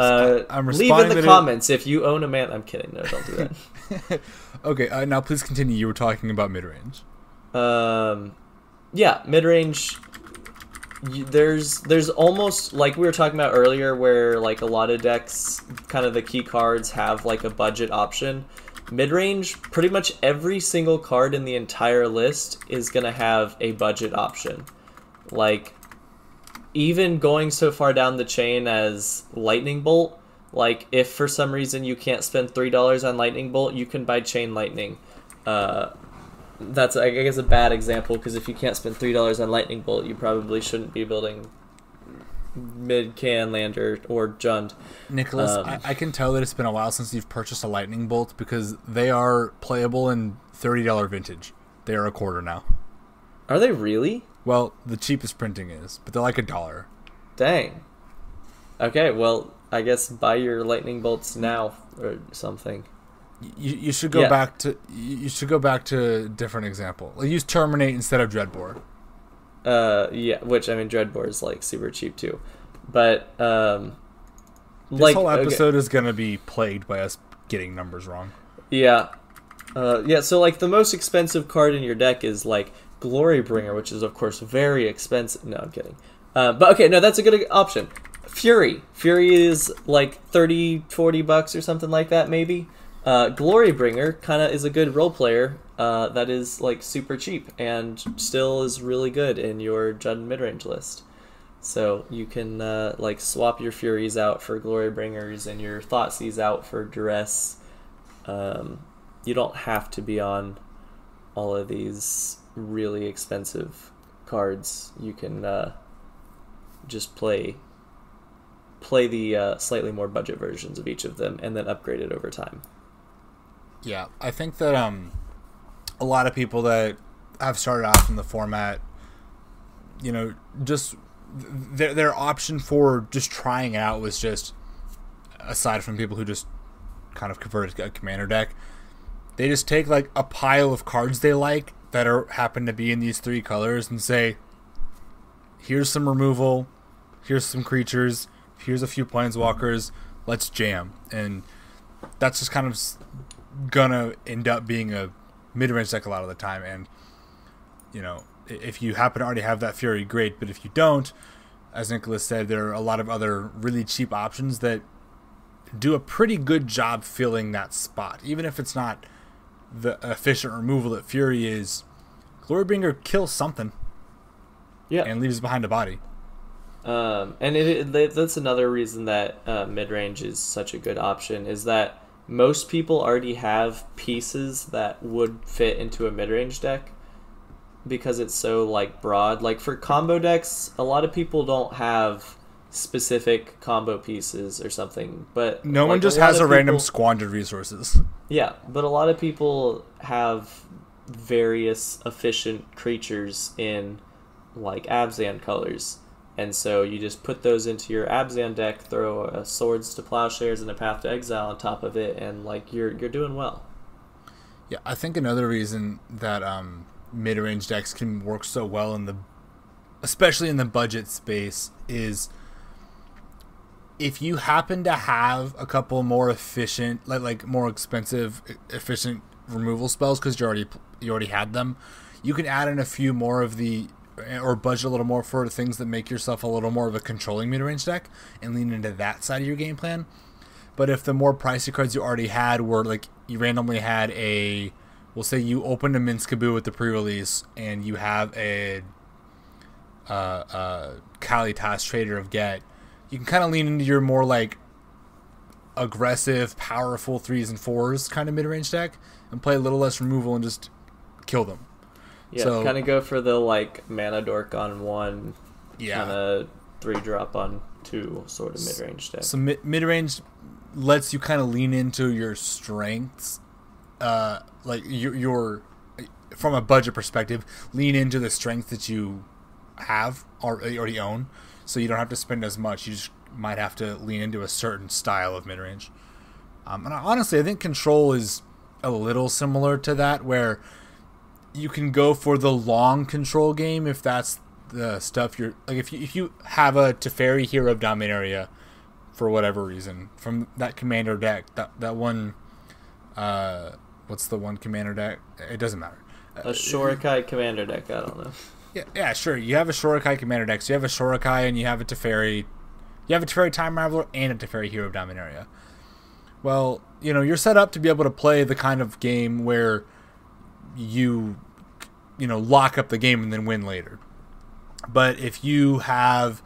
leave in the comments if you own a mana. I'm kidding. No, don't do that. Okay, now please continue. You were talking about mid-range. Yeah, mid-range. There's almost, like we were talking about earlier, where like a lot of decks, kind of the key cards have like a budget option. Mid-range, pretty much every single card in the entire list is gonna have a budget option. Like, even going so far down the chain as Lightning Bolt, like if for some reason you can't spend $3 on Lightning Bolt, you can buy Chain Lightning. That's, I guess, a bad example, because if you can't spend $3 on Lightning Bolt, you probably shouldn't be building mid-Canlander or Jund. Nicholas, I can tell that it's been a while since you've purchased a Lightning Bolt, because they are playable in $30 vintage. They are a quarter now. Are they really? Well, the cheapest printing is, but they're like $1. Dang. Okay, well, I guess buy your Lightning Bolts now or something. You should go back to a different example. Like, use Terminate instead of Dreadbore. Yeah, which, I mean, Dreadbore is like super cheap too, but this whole episode is gonna be plagued by us getting numbers wrong. Yeah, So like the most expensive card in your deck is like Glorybringer, which is of course very expensive. No, I'm kidding. But okay, no, that's a good option. Fury is like $30-$40 or something like that, maybe. Glorybringer kind of is a good role player that is like super cheap and still is really good in your Jund midrange list. So you can like swap your Furies out for Glorybringers and your Thoughtseize out for Duress. You don't have to be on all of these really expensive cards. You can just play the slightly more budget versions of each of them and then upgrade it over time. Yeah, I think that a lot of people that have started off in the format, you know, just their option for just trying it out was just, aside from people who just kind of converted a commander deck, they just take like a pile of cards they like that happen to be in these 3 colors and say, here's some removal, here's some creatures, here's a few planeswalkers, let's jam. And that's just kind of gonna end up being a mid-range deck a lot of the time. And you know, if you happen to already have that Fury, great. But if you don't, as Nicholas said, there are a lot of other really cheap options that do a pretty good job filling that spot. Even if it's not the efficient removal that Fury is, Glorybringer kills something. Yeah. And leaves behind a body. And that's another reason that mid-range is such a good option, is that most people already have pieces that would fit into a mid-range deck because it's so like broad. Like for combo decks, a lot of people don't have specific combo pieces or something, but no one like, just has a random squandered resources. Yeah, but a lot of people have various efficient creatures in like Abzan colors. And so you just put those into your Abzan deck, throw a Swords to Plowshares and a Path to Exile on top of it, and like you're doing well. Yeah, I think another reason that mid-range decks can work so well especially in the budget space, is if you happen to have a couple more efficient, like more expensive, efficient removal spells because you already had them, you can add in a few more of or budget a little more for things that make yourself a little more of a controlling mid-range deck and lean into that side of your game plan. But if the more pricey cards you already had were like, you randomly had we'll say you opened a Minskaboo with the pre-release and you have a Kalitas Trader of Get, you can kind of lean into your more like aggressive, powerful 3s and 4s kind of mid-range deck and play a little less removal and just kill them. Yeah, so, kind of go for the like mana dork on 1, yeah, kind of 3-drop on 2 sort of mid-range deck. So mid-range lets you kind of lean into your strengths, like your from a budget perspective, lean into the strength that you have or you already own, so you don't have to spend as much. You just might have to lean into a certain style of mid-range. And honestly, I think Control is a little similar to that, where you can go for the long control game if that's the stuff you're like. If you have a Teferi Hero of Dominaria for whatever reason from that commander deck, that one, what's the one commander deck? It doesn't matter. A Shorikai commander deck. I don't know. Yeah, sure. You have a Shorikai commander deck. So you have a Shorikai and you have a Teferi. You have a Teferi Time Raveler and a Teferi Hero of Dominaria. Well, you're set up to be able to play the kind of game where you lock up the game and then win later. But if you have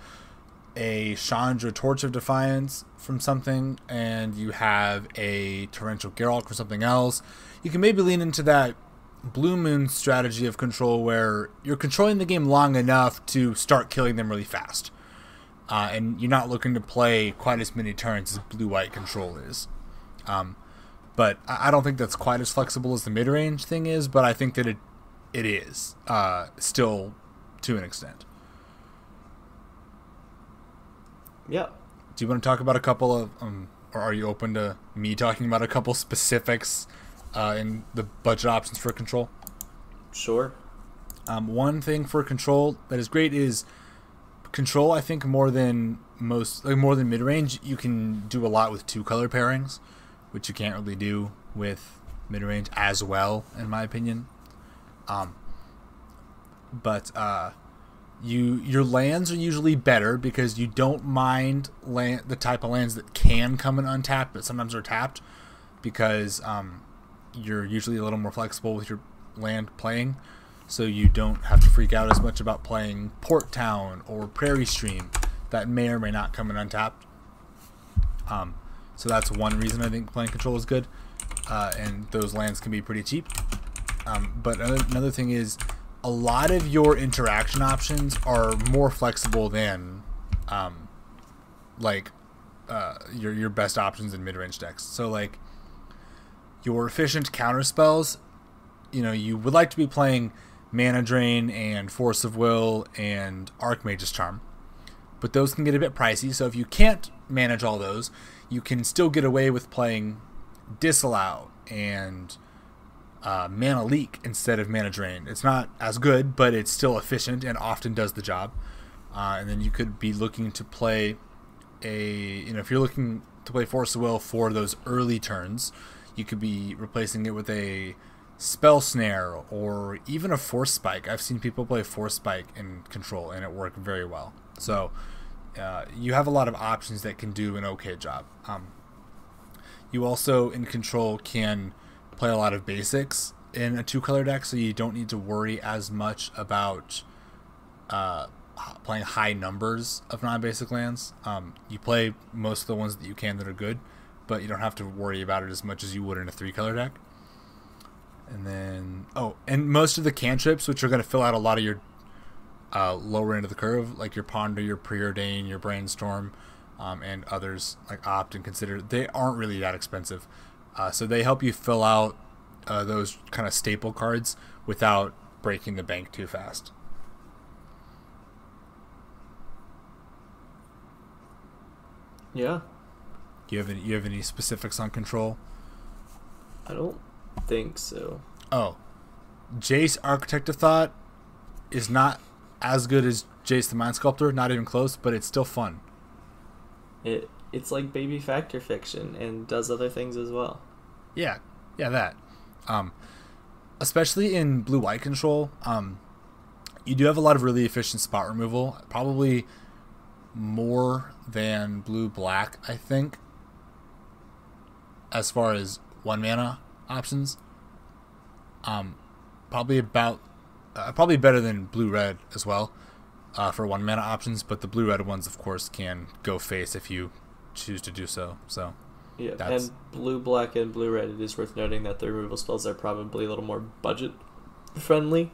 a Chandra Torch of Defiance from something and you have a Torrential Geralt for something else, you can maybe lean into that Blue Moon strategy of control where you're controlling the game long enough to start killing them really fast. And you're not looking to play quite as many turns as blue-white control is. But I don't think that's quite as flexible as the mid-range thing is, but I think that it is still to an extent. Yeah. Do you want to talk about a couple of, or are you open to me talking about a couple specifics in the budget options for control? Sure. One thing for control that is great is control. I think more than mid-range, you can do a lot with 2 color pairings, which you can't really do with mid-range as well, in my opinion. But your lands are usually better because you don't mind the type of lands that can come in untapped, but sometimes are tapped, because you're usually a little more flexible with your land playing, so you don't have to freak out as much about playing Port Town or Prairie Stream that may or may not come in untapped. So that's one reason I think playing control is good, and those lands can be pretty cheap. But another thing is a lot of your interaction options are more flexible than your best options in mid-range decks. So like your efficient counter spells, you would like to be playing Mana Drain and Force of Will and Archmage's Charm. but those can get a bit pricey. So if you can't manage all those, you can still get away with playing Disallow and Mana Leak instead of Mana Drain. It's not as good, but it's still efficient and often does the job. And then you could be looking to play if you're looking to play Force of Will for those early turns, you could be replacing it with a Spell Snare or even a Force Spike. I've seen people play Force Spike in Control and it worked very well. So you have a lot of options that can do an okay job. You also in Control can play a lot of basics in a 2-color deck, so you don't need to worry as much about playing high numbers of non-basic lands. You play most of the ones that you can that are good, but you don't have to worry about it as much as you would in a 3-color deck. And then and most of the cantrips, which are going to fill out a lot of your lower end of the curve, like your Ponder, your Preordain, your Brainstorm, and others like Opt and Consider, they aren't really that expensive. So they help you fill out those kind of staple cards without breaking the bank too fast. Yeah. You have any specifics on Control? I don't think so. Oh, Jace Architect of Thought is not as good as Jace the Mind Sculptor, not even close, but it's still fun. It's like Baby Factor Fiction and does other things as well. Yeah, that. Especially in blue-white Control, you do have a lot of really efficient spot removal, probably more than blue-black, I think, as far as 1-mana options. Probably better than blue-red as well for 1-mana options, but the blue-red ones, of course, can go face if you choose to do so. So yeah, and blue-black and blue-red, it is worth noting that the removal spells are probably a little more budget-friendly.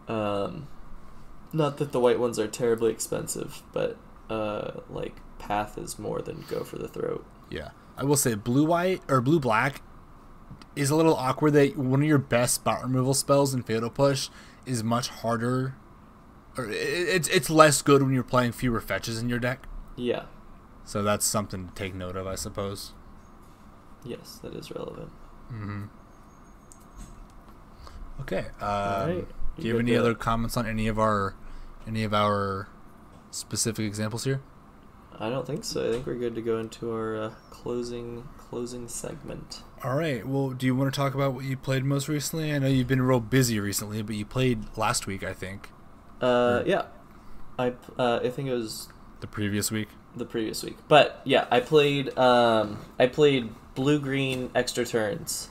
Not that the white ones are terribly expensive, but like Path is more than Go for the Throat. Yeah, I will say blue-white or blue-black is a little awkward that one of your best spot removal spells in Fatal Push is much harder, or it's less good when you're playing fewer fetches in your deck. Yeah. So that's something to take note of, I suppose. Yes, that is relevant. Mm-hmm. Okay. All right. Do you have any other comments on any of our specific examples here? I don't think so. I think we're good to go into our closing segment. All right. Well, do you want to talk about what you played most recently? I know you've been real busy recently, but you played last week, I think. Yeah. I think it was the previous week. But yeah, I played blue-green extra turns.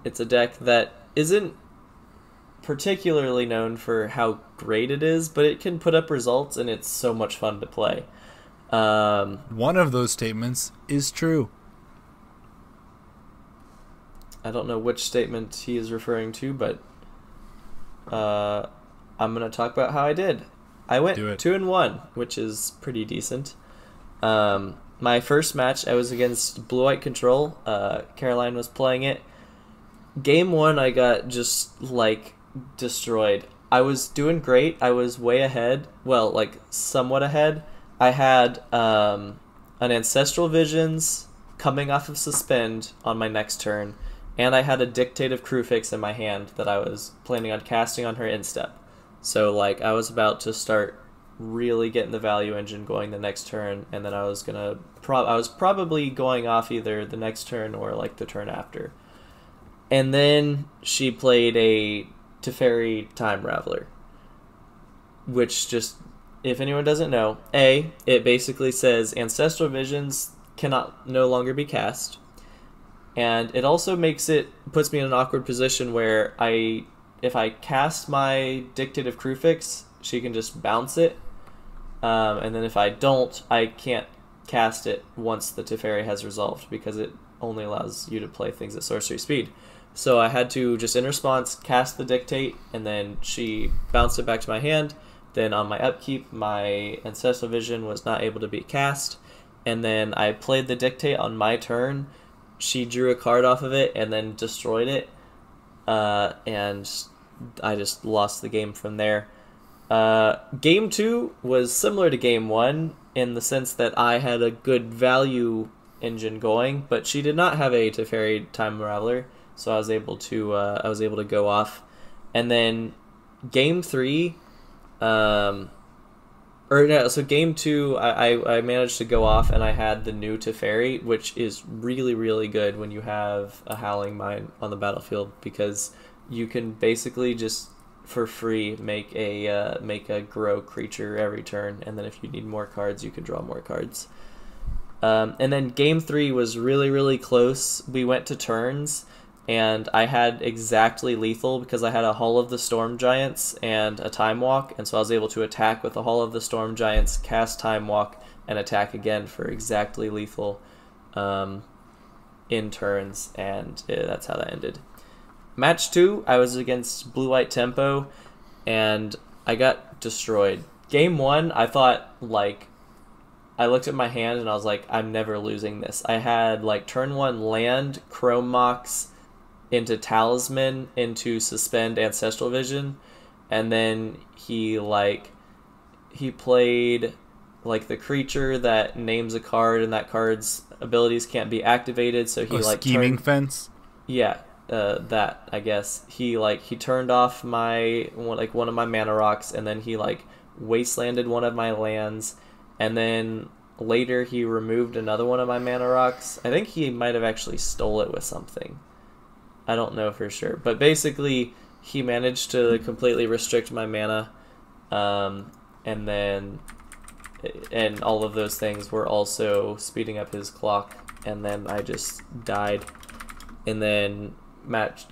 It's a deck that isn't particularly known for how great it is, but it can put up results and it's so much fun to play. One of those statements is true. I don't know which statement he is referring to, but I'm going to talk about how I did. I went 2-1, which is pretty decent. My first match, I was against Blue-White Control. Caroline was playing it. Game 1, I got just, destroyed. I was doing great. I was way ahead. Well, somewhat ahead. I had an Ancestral Visions coming off of Suspend on my next turn, and I had a Dictative Crewfix in my hand that I was planning on casting on her instep. So, I was about to start really getting the value engine going the next turn, and then I was gonna I was probably going off either the next turn or the turn after. And then she played a Teferi Time Raveler, which just, if anyone doesn't know, it basically says Ancestral Visions cannot no longer be cast, and it also puts me in an awkward position where if I cast my Dictative Crewfix, she can just bounce it, and then if I don't, I can't cast it once the Teferi has resolved, because it only allows you to play things at sorcery speed. So I had to just in response cast the Dictate, and then she bounced it back to my hand. Then on my upkeep, my Ancestral Vision was not able to be cast, and then I played the Dictate on my turn. She drew a card off of it and then destroyed it, and I just lost the game from there. Game 2 was similar to Game 1 in the sense that I had a good value engine going, but she did not have a Teferi Time Raveler, so I was able to go off. And then Game 3, so Game 2, I managed to go off, and I had the new Teferi, which is really, really good when you have a Howling Mine on the battlefield, because you can basically just for free make a grow creature every turn, and then if you need more cards, you can draw more cards. And then Game 3 was really, really close. We went to turns, and I had exactly lethal because I had a Hall of the Storm Giants and a Time Walk, and so I was able to attack with the Hall of the Storm Giants, cast Time Walk, and attack again for exactly lethal in turns, and that's how that ended. Match 2, I was against Blue-White Tempo, and I got destroyed. Game 1, I thought, I looked at my hand and I was like, I'm never losing this. I had, turn 1 land, Chrome Mox, into Talisman, into Suspend Ancestral Vision, and then he played, the creature that names a card, and that card's abilities can't be activated, so he, Scheming Fence? Yeah. That, I guess, he turned off one of my mana rocks, and then he wastelanded one of my lands, and then later he removed another one of my mana rocks. I think he might have actually stole it with something. I don't know for sure, but basically he managed to completely restrict my mana, and all of those things were also speeding up his clock, and then I just died, and then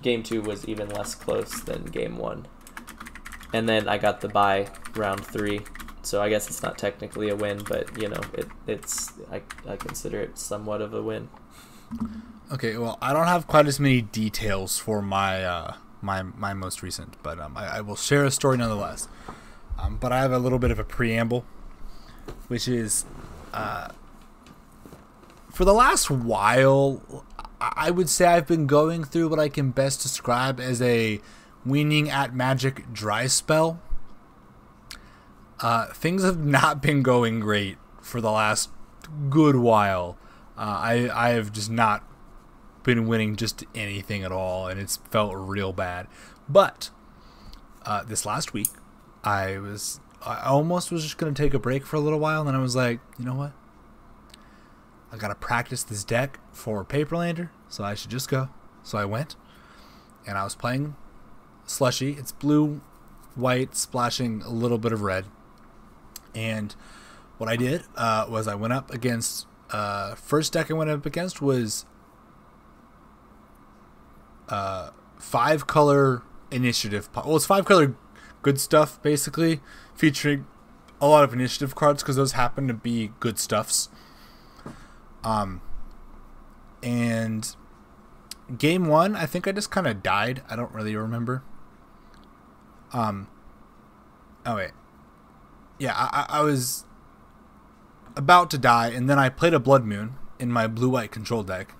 Game 2 was even less close than Game 1. And then I got the bye round 3. So I guess it's not technically a win, but I consider it somewhat of a win. Okay, well, I don't have quite as many details for my my most recent, but I will share a story nonetheless. But I have a little bit of a preamble, which is for the last while, I would say I've been going through what I can best describe as a weaning at magic dry spell. Things have not been going great for the last good while. I have just not been winning just anything at all, and it's felt real bad. But this last week, I almost was just going to take a break for a little while, and then I was like, you know what? I gotta practice this deck for Paperlander, so I should just go. So I went, and I was playing Slushy. It's blue, white, splashing a little bit of red. And what I did was I went up against, first deck I went up against was 5-color initiative. Well, it's 5-color good stuff, basically, featuring a lot of initiative cards, because those happen to be good stuffs. And Game 1, I think I just kind of died. I don't really remember. Oh wait. Yeah, I was about to die, and then I played a Blood Moon in my blue-white control deck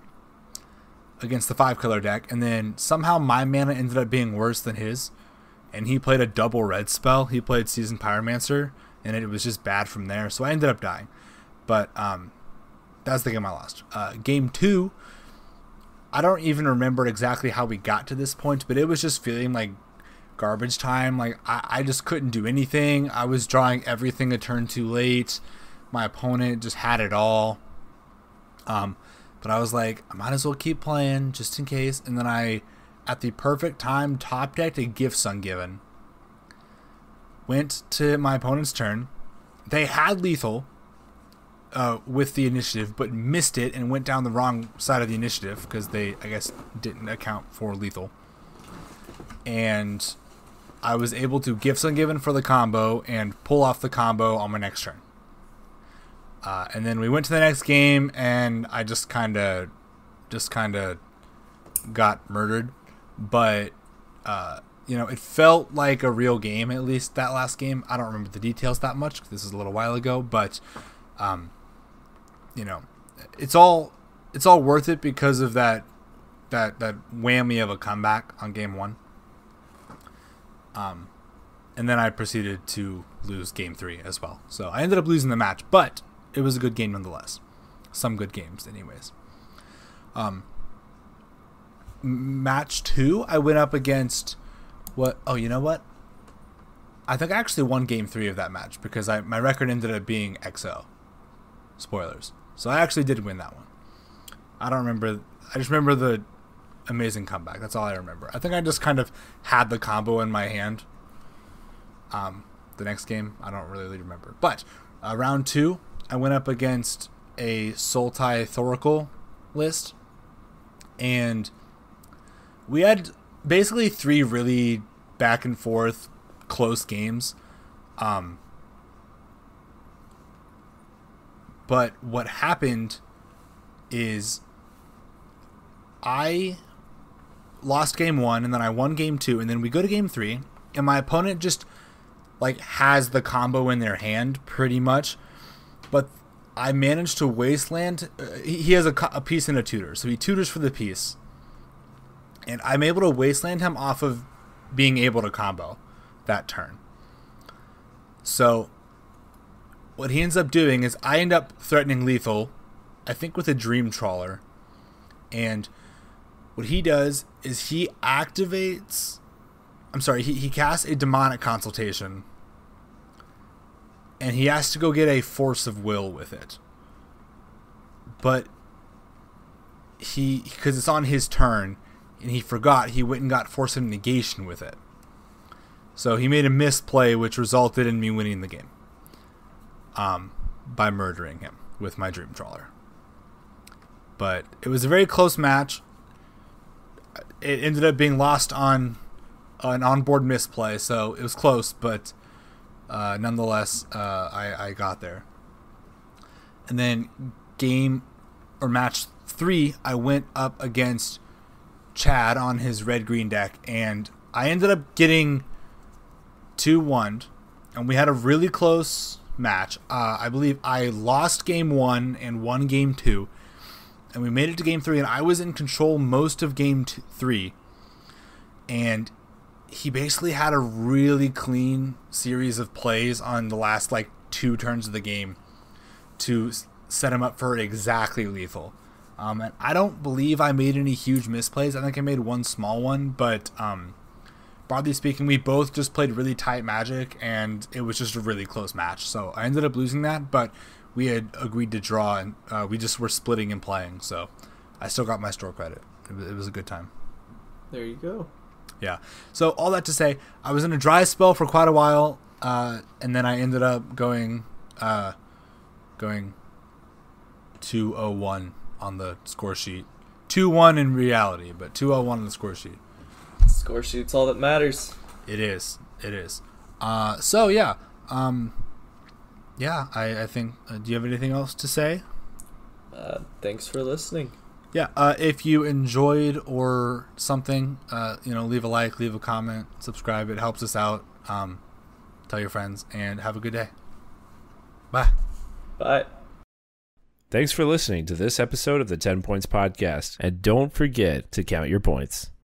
against the 5-color deck, and then somehow my mana ended up being worse than his, and he played a double red spell. He played Seasoned Pyromancer, and it was just bad from there, so I ended up dying. But, that's the game I lost. Game 2, I don't even remember exactly how we got to this point, but it was just feeling like garbage time. I just couldn't do anything. I was drawing everything a turn too late. My opponent just had it all. But I was like, I might as well keep playing just in case. And then I, at the perfect time, top decked a Gifts Ungiven. Went to my opponent's turn. They had lethal with the initiative, but missed it and went down the wrong side of the initiative because they, I guess, didn't account for lethal. And I was able to Gifts Ungiven for the combo and pull off the combo on my next turn. And then we went to the next game, and I just kind of got murdered. But it felt like a real game, at least that last game. I don't remember the details that much, 'cause this is a little while ago, but it's all worth it because of that whammy of a comeback on game 1. And then I proceeded to lose game 3 as well. So I ended up losing the match, but it was a good game nonetheless. Some good games anyways. Match 2, I went up against you know what? I think I actually won game 3 of that match because my record ended up being XO. Spoilers. So I actually did win that one. I don't remember. I just remember the amazing comeback. That's all I remember. I think I just kind of had the combo in my hand. The next game, I don't really remember. But round 2, I went up against a Sultai Thoracle list. And we had basically 3 really back and forth close games. But what happened is I lost game 1 and then I won game 2 and then we go to game 3 and my opponent just like has the combo in their hand pretty much, but I managed to wasteland. He has a piece and a tutor, so he tutors for the piece, and I'm able to wasteland him off of being able to combo that turn. So what he ends up doing is I end up threatening lethal, I think with a Dream Trawler, and what he does is he activates... he casts a Demonic Consultation, and he has to go get a Force of Will with it. But because it's on his turn, and he forgot, he went and got Force of Negation with it. So he made a misplay, which resulted in me winning the game. By murdering him with my Dream Trawler. But it was a very close match. It ended up being lost on an onboard misplay, so it was close, but nonetheless, I got there. And then match 3, I went up against Chad on his red-green deck, and I ended up getting 2-1, and we had a really close match. I believe I lost game 1 and won game 2, and we made it to game 3, and I was in control most of game 3, and he basically had a really clean series of plays on the last 2 turns of the game to set him up for exactly lethal. And I don't believe I made any huge misplays. I think I made one small one, but broadly speaking, we both just played really tight Magic, and it was just a really close match. So I ended up losing that, but we had agreed to draw, and we just were splitting and playing. So I still got my store credit. It was a good time. There you go. Yeah. So all that to say, I was in a dry spell for quite a while, and then I ended up going 2-0-1 on the score sheet. 2-1 in reality, but 2-0-1 on the score sheet. Score sheet's all that matters. It is. So yeah. I think. Do you have anything else to say? Thanks for listening. Yeah. If you enjoyed or something, leave a like, leave a comment, subscribe. It helps us out. Tell your friends, and have a good day. Bye. Bye. Thanks for listening to this episode of the 10 Points Podcast, and don't forget to count your points.